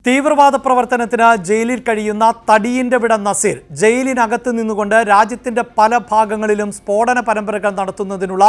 തീവ്രവാദ പ്രവർത്തനത്തിന് ജയിലിൽ കഴിയുന്ന തടിയിന്റെ വിട നസീർ ജയിലിനകത്ത് നിന്നുകൊണ്ട് രാജ്യത്തിന്റെ പല ഭാഗങ്ങളിലും സ്ഫോടന പരമ്പരകൾ നടത്തുന്നതിനുള്ള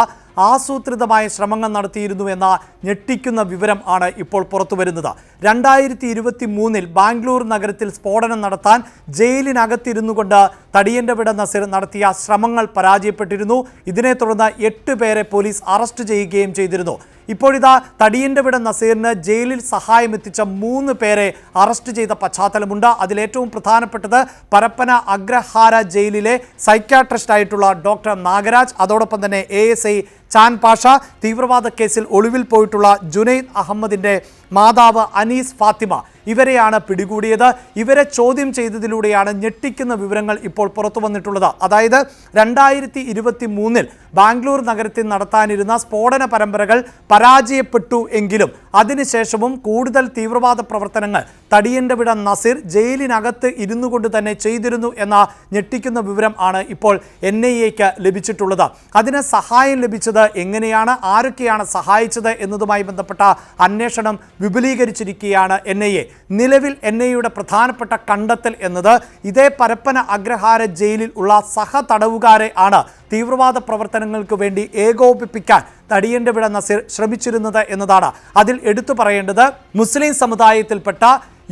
ആസൂത്രിതമായ ശ്രമങ്ങൾ നടത്തിയിരുന്നു എന്ന ഞെട്ടിക്കുന്ന വിവരം ആണ് ഇപ്പോൾ പുറത്തുവരുന്നത്. 2023 ബാംഗ്ലൂർ നഗരത്തിൽ സ്ഫോടനം നടത്താൻ ജയിലിനകത്തിരുന്നു കൊണ്ട് തടിയന്റെ വിട നസീർ നടത്തിയ ശ്രമങ്ങൾ പരാജയപ്പെട്ടിരുന്നു. ഇതിനെ തുടർന്ന് 8 പേരെ പോലീസ് അറസ്റ്റ് ചെയ്യുകയും ചെയ്തിരുന്നു. ഇപ്പോഴിതാ തടിയന്റെ വിട നസീറിന് ജയിലിൽ സഹായം എത്തിച്ച 3 പേരെ അറസ്റ്റ് ചെയ്ത പശ്ചാത്തലമുണ്ട്. അതിലേറ്റവും പ്രധാനപ്പെട്ടത് പരപ്പന അഗ്രഹാര ജയിലിലെ സൈക്യാട്രിസ്റ്റ് ആയിട്ടുള്ള ഡോക്ടർ നാഗരാജ്, അതോടൊപ്പം തന്നെ ASI ചാൻ പാഷ, തീവ്രവാദ കേസിൽ ഒളിവിൽ പോയിട്ടുള്ള ജുനൈദ് അഹമ്മദിന്റെ മാതാവ് അനീസ് ഫാത്തിമ, ഇവരെയാണ് പിടികൂടിയത്. ഇവരെ ചോദ്യം ചെയ്തതിലൂടെയാണ് ഞെട്ടിക്കുന്ന വിവരങ്ങൾ ഇപ്പോൾ പുറത്തു വന്നിട്ടുള്ളത്. അതായത് 2023 ബാംഗ്ലൂർ നഗരത്തിൽ നടത്താനിരുന്ന സ്ഫോടന പരമ്പരകൾ പരാജയപ്പെട്ടു എങ്കിലും അതിനുശേഷവും കൂടുതൽ തീവ്രവാദ പ്രവർത്തനങ്ങൾ തടിയന്റെ വിട നസീർ ജയിലിനകത്ത് ഇരുന്നു കൊണ്ട് തന്നെ ചെയ്തിരുന്നു എന്ന ഞെട്ടിക്കുന്ന വിവരം ആണ് ഇപ്പോൾ NIAക്ക് ലഭിച്ചിട്ടുള്ളത്. അതിന് സഹായം ലഭിച്ചത് എങ്ങനെയാണ്, ആരൊക്കെയാണ് സഹായിച്ചത് എന്നതുമായി ബന്ധപ്പെട്ട അന്വേഷണം വിപുലീകരിച്ചിരിക്കുകയാണ് NIA. നിലവിൽ NIAയുടെ പ്രധാനപ്പെട്ട കണ്ടെത്തൽ എന്നത് ഇതേ പരപ്പന അഗ്രഹാര ജയിലിൽ ഉള്ള സഹ തടവുകാരെ ആണ് തീവ്രവാദ പ്രവർത്തനങ്ങൾക്ക് വേണ്ടി ഏകോപിപ്പിക്കാൻ തടിയന്റെ വിട നസീർ ശ്രമിച്ചിരുന്നത് എന്നതാണ്. അതിൽ എടുത്തു പറയേണ്ടത് മുസ്ലിം സമുദായത്തിൽപ്പെട്ട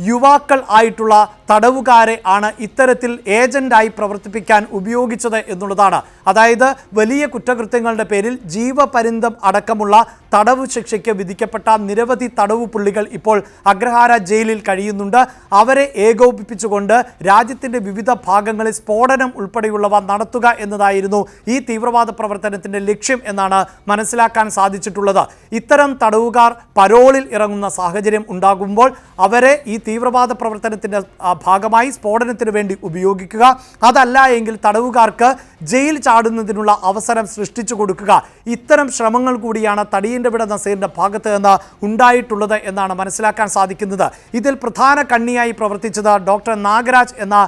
യുവാക്കൾ ആയിട്ടുള്ള തടവുകാരെ ആണ് ഇത്തരത്തിൽ ഏജന്റായി പ്രവർത്തിപ്പിക്കാൻ ഉപയോഗിച്ചത് എന്നുള്ളതാണ്. അതായത് വലിയ കുറ്റകൃത്യങ്ങളുടെ പേരിൽ ജീവപര്യന്തം അടക്കമുള്ള തടവ് ശിക്ഷയ്ക്ക് വിധിക്കപ്പെട്ട നിരവധി തടവു പുള്ളികൾ ഇപ്പോൾ അഗ്രഹാര ജയിലിൽ കഴിയുന്നുണ്ട്. അവരെ ഏകോപിപ്പിച്ചുകൊണ്ട് രാജ്യത്തിൻ്റെ വിവിധ ഭാഗങ്ങളിൽ സ്ഫോടനം ഉൾപ്പെടെയുള്ളവ നടത്തുക എന്നതായിരുന്നു ഈ തീവ്രവാദ പ്രവർത്തനത്തിൻ്റെ ലക്ഷ്യം എന്നാണ് മനസ്സിലാക്കാൻ സാധിച്ചിട്ടുള്ളത്. ഇത്തരം തടവുകാർ പരോളിൽ ഇറങ്ങുന്ന സാഹചര്യം ഉണ്ടാകുമ്പോൾ അവരെ ഈ തീവ്രവാദ പ്രവർത്തനത്തിൻ്റെ ഭാഗമായി സ്ഫോടനത്തിന് വേണ്ടി ഉപയോഗിക്കുക, അതല്ല എങ്കിൽ തടവുകാർക്ക് ജയിൽ ചാടുന്നതിനുള്ള അവസരം സൃഷ്ടിച്ചു കൊടുക്കുക, ഇത്തരം ശ്രമങ്ങൾ കൂടിയാണ് തടിയന്റെ വിട നസീറിന്റെ ഭാഗത്ത് നിന്ന് ഉണ്ടായിട്ടുള്ളത് എന്നാണ് മനസ്സിലാക്കാൻ സാധിക്കുന്നത്. ഇതിൽ പ്രധാന കണ്ണിയായി പ്രവർത്തിച്ചത് ഡോക്ടർ നാഗരാജ് എന്ന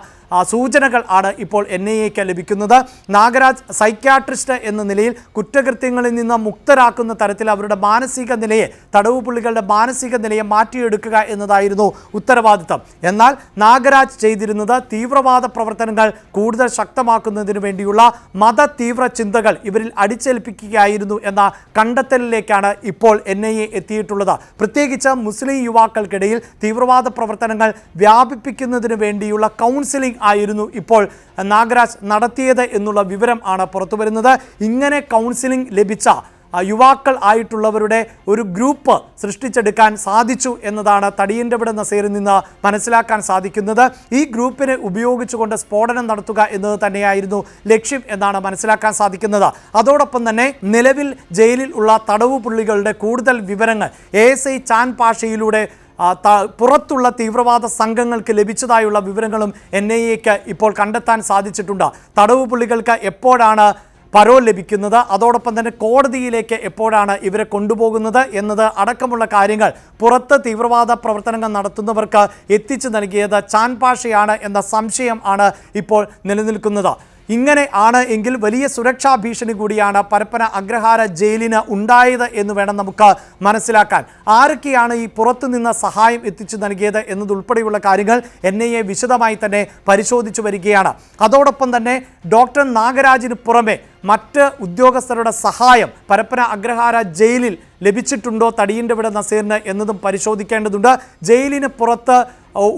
സൂചനകൾ ആണ് ഇപ്പോൾ NIAക്ക് ലഭിക്കുന്നത്. നാഗരാജ് സൈക്യാട്രിസ്റ്റ് എന്ന നിലയിൽ കുറ്റകൃത്യങ്ങളിൽ നിന്ന് മുക്തരാക്കുന്ന തരത്തിൽ അവരുടെ മാനസിക നിലയെ, തടവു പുള്ളികളുടെ മാനസിക നിലയെ മാറ്റിയെടുക്കുക എന്നതായിരുന്നു ഉത്തരവാദിത്തം. എന്നാൽ നാഗരാജ് ചെയ്തിരുന്നത് തീവ്രവാദ പ്രവർത്തനങ്ങൾ കൂടുതൽ ശക്തമാക്കുന്നതിന് വേണ്ടിയുള്ള മത തീവ്ര ചിന്തകൾ ഇവരിൽ അടിച്ചേൽപ്പിക്കുകയായിരുന്നു എന്ന കണ്ടെത്തലിലേക്കാണ് ഇപ്പോൾ NIA എത്തിയിട്ടുള്ളത്. പ്രത്യേകിച്ച് മുസ്ലിം യുവാക്കൾക്കിടയിൽ തീവ്രവാദ പ്രവർത്തനങ്ങൾ വ്യാപിപ്പിക്കുന്നതിന് വേണ്ടിയുള്ള കൗൺസിലിംഗ് ആയിരുന്നു ഇപ്പോൾ നാഗരാജ് നടത്തിയത് എന്നുള്ള വിവരം ആണ് പുറത്തു വരുന്നത്. ഇങ്ങനെ കൗൺസിലിംഗ് ലഭിച്ച യുവാക്കൾ ആയിട്ടുള്ളവരുടെ ഒരു ഗ്രൂപ്പ് സൃഷ്ടിച്ചെടുക്കാൻ സാധിച്ചു എന്നതാണ് തടിയന്റെ വിട നസീറിൽ നിന്ന് മനസ്സിലാക്കാൻ സാധിക്കുന്നത്. ഈ ഗ്രൂപ്പിനെ ഉപയോഗിച്ചുകൊണ്ട് സ്ഫോടനം നടത്തുക എന്നത് തന്നെയായിരുന്നു ലക്ഷ്യം എന്നാണ് മനസ്സിലാക്കാൻ സാധിക്കുന്നത്. അതോടൊപ്പം തന്നെ നിലവിൽ ജയിലിൽ ഉള്ള തടവു പുള്ളികളുടെ കൂടുതൽ വിവരങ്ങൾ ASI ചാൻ പാഷയിലൂടെ പുറത്തുള്ള തീവ്രവാദ സംഘങ്ങൾക്ക് ലഭിച്ചതായുള്ള വിവരങ്ങളും NIAക്ക് ഇപ്പോൾ കണ്ടെത്താൻ സാധിച്ചിട്ടുണ്ട്. തടവു പുള്ളികൾക്ക് എപ്പോഴാണ് പരോൾ ലഭിക്കുന്നത്, അതോടൊപ്പം തന്നെ കോടതിയിലേക്ക് എപ്പോഴാണ് ഇവരെ കൊണ്ടുപോകുന്നത് എന്നത് അടക്കമുള്ള കാര്യങ്ങൾ പുറത്ത് തീവ്രവാദ പ്രവർത്തനങ്ങൾ നടത്തുന്നവർക്ക് എത്തിച്ചു നൽകിയത് ചാൻ പാഷയാണ് എന്ന സംശയം ആണ് ഇപ്പോൾ നിലനിൽക്കുന്നത്. ഇങ്ങനെ ആണ് എങ്കിൽ വലിയ സുരക്ഷാ ഭീഷണി കൂടിയാണ് പരപ്പന അഗ്രഹാര ജയിലിന് ഉണ്ടായത് എന്ന് വേണം നമുക്ക് മനസ്സിലാക്കാൻ. ആരൊക്കെയാണ് ഈ പുറത്തുനിന്ന് സഹായം എത്തിച്ചു നൽകിയത് എന്നതുൾപ്പെടെയുള്ള കാര്യങ്ങൾ NIA വിശദമായി തന്നെ പരിശോധിച്ചു വരികയാണ്. അതോടൊപ്പം തന്നെ ഡോക്ടർ നാഗരാജിന് പുറമെ മറ്റ് ഉദ്യോഗസ്ഥരുടെ സഹായം പരപ്പന അഗ്രഹാര ജയിലിൽ ലഭിച്ചിട്ടുണ്ടോ തടിയന്റെ വിട നസീറിന് എന്നതും പരിശോധിക്കേണ്ടതുണ്ട്. ജയിലിന് പുറത്ത്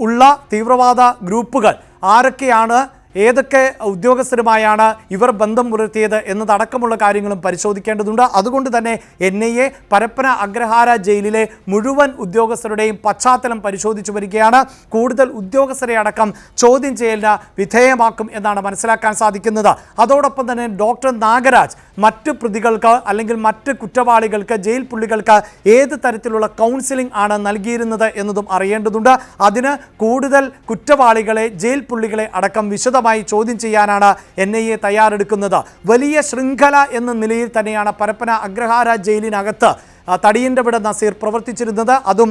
ഉള്ള തീവ്രവാദ ഗ്രൂപ്പുകൾ ആരൊക്കെയാണ്, ഏതൊക്കെ ഉദ്യോഗസ്ഥരുമായാണ് ഇവർ ബന്ധം പുലർത്തിയത് എന്നതടക്കമുള്ള കാര്യങ്ങളും പരിശോധിക്കേണ്ടതുണ്ട്. അതുകൊണ്ട് തന്നെ NIA പരപ്പന അഗ്രഹാര ജയിലിലെ മുഴുവൻ ഉദ്യോഗസ്ഥരുടെയും പശ്ചാത്തലം പരിശോധിച്ചു വരികയാണ്. കൂടുതൽ ഉദ്യോഗസ്ഥരെ അടക്കം ചോദ്യം ചെയ്യലിന് വിധേയമാക്കും എന്നാണ് മനസ്സിലാക്കാൻ സാധിക്കുന്നത്. അതോടൊപ്പം തന്നെ ഡോക്ടർ നാഗരാജ് മറ്റ് പ്രതികൾക്ക് അല്ലെങ്കിൽ മറ്റ് കുറ്റവാളികൾക്ക്, ജയിൽ പുള്ളികൾക്ക് ഏത് തരത്തിലുള്ള കൗൺസിലിംഗ് ആണ് നൽകിയിരുന്നത് എന്നതും അറിയേണ്ടതുണ്ട്. അതിന് കൂടുതൽ കുറ്റവാളികളെ, ജയിൽ പുള്ളികളെ അടക്കം വിശദമായി ചോദ്യം ചെയ്യാനാണ് NIA തയ്യാറെടുക്കുന്നത്. വലിയ ശൃംഖല എന്ന നിലയിൽ തന്നെയാണ് പരപ്പന അഗ്രഹാര ജയിലിനകത്ത് തടിയൻ്റെ വിട നസീർ പ്രവർത്തിച്ചിരുന്നത്. അതും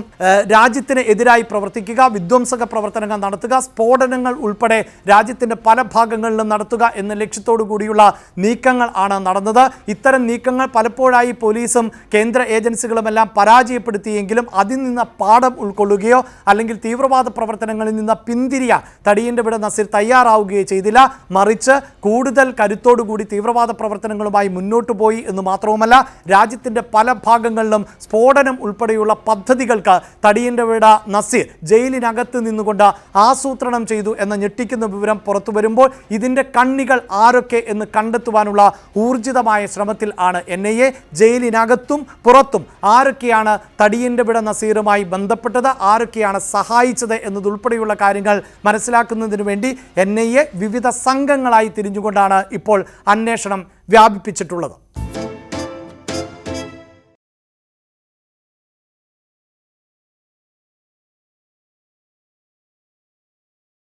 രാജ്യത്തിന് എതിരായി പ്രവർത്തിക്കുക, വിധ്വംസക പ്രവർത്തനങ്ങൾ നടത്തുക, സ്ഫോടനങ്ങൾ ഉൾപ്പെടെ രാജ്യത്തിൻ്റെ പല ഭാഗങ്ങളിലും നടത്തുക എന്ന ലക്ഷ്യത്തോടു കൂടിയുള്ള നീക്കങ്ങൾ ആണ് നടന്നത്. ഇത്തരം നീക്കങ്ങൾ പലപ്പോഴായി പോലീസും കേന്ദ്ര ഏജൻസികളുമെല്ലാം പരാജയപ്പെടുത്തിയെങ്കിലും അതിൽ നിന്ന് പാഠം ഉൾക്കൊള്ളുകയോ അല്ലെങ്കിൽ തീവ്രവാദ പ്രവർത്തനങ്ങളിൽ നിന്ന് പിന്തിരിയാൻ തടിയൻ്റെ വിട നസീർ തയ്യാറാവുകയോ ചെയ്തില്ല. മറിച്ച് കൂടുതൽ കരുത്തോടുകൂടി തീവ്രവാദ പ്രവർത്തനങ്ങളുമായി മുന്നോട്ടു പോയി എന്ന് മാത്രവുമല്ല, രാജ്യത്തിൻ്റെ പല ഭാഗങ്ങളിലും സ്ഫോടനം ഉൾപ്പെടെയുള്ള പദ്ധതികൾക്ക് തടിയൻ്റെ വിട നസീർ ജയിലിനകത്ത് നിന്നുകൊണ്ട് ആസൂത്രണം ചെയ്തു എന്ന ഞെട്ടിക്കുന്ന വിവരം പുറത്തു വരുമ്പോൾ ഇതിൻ്റെ കണ്ണികൾ ആരൊക്കെ എന്ന് കണ്ടെത്തുവാനുള്ള ഊർജിതമായ ശ്രമത്തിൽ ആണ് NIA. ജയിലിനകത്തും പുറത്തും ആരൊക്കെയാണ് തടിയൻ്റെ വിട നസീറുമായി ബന്ധപ്പെട്ടത്, ആരൊക്കെയാണ് സഹായിച്ചത് എന്നതുൾപ്പെടെയുള്ള കാര്യങ്ങൾ മനസ്സിലാക്കുന്നതിന് വേണ്ടി NIA വിവിധ സംഘങ്ങളായി തിരിഞ്ഞുകൊണ്ടാണ് ഇപ്പോൾ അന്വേഷണം വ്യാപിപ്പിച്ചിട്ടുള്ളത്.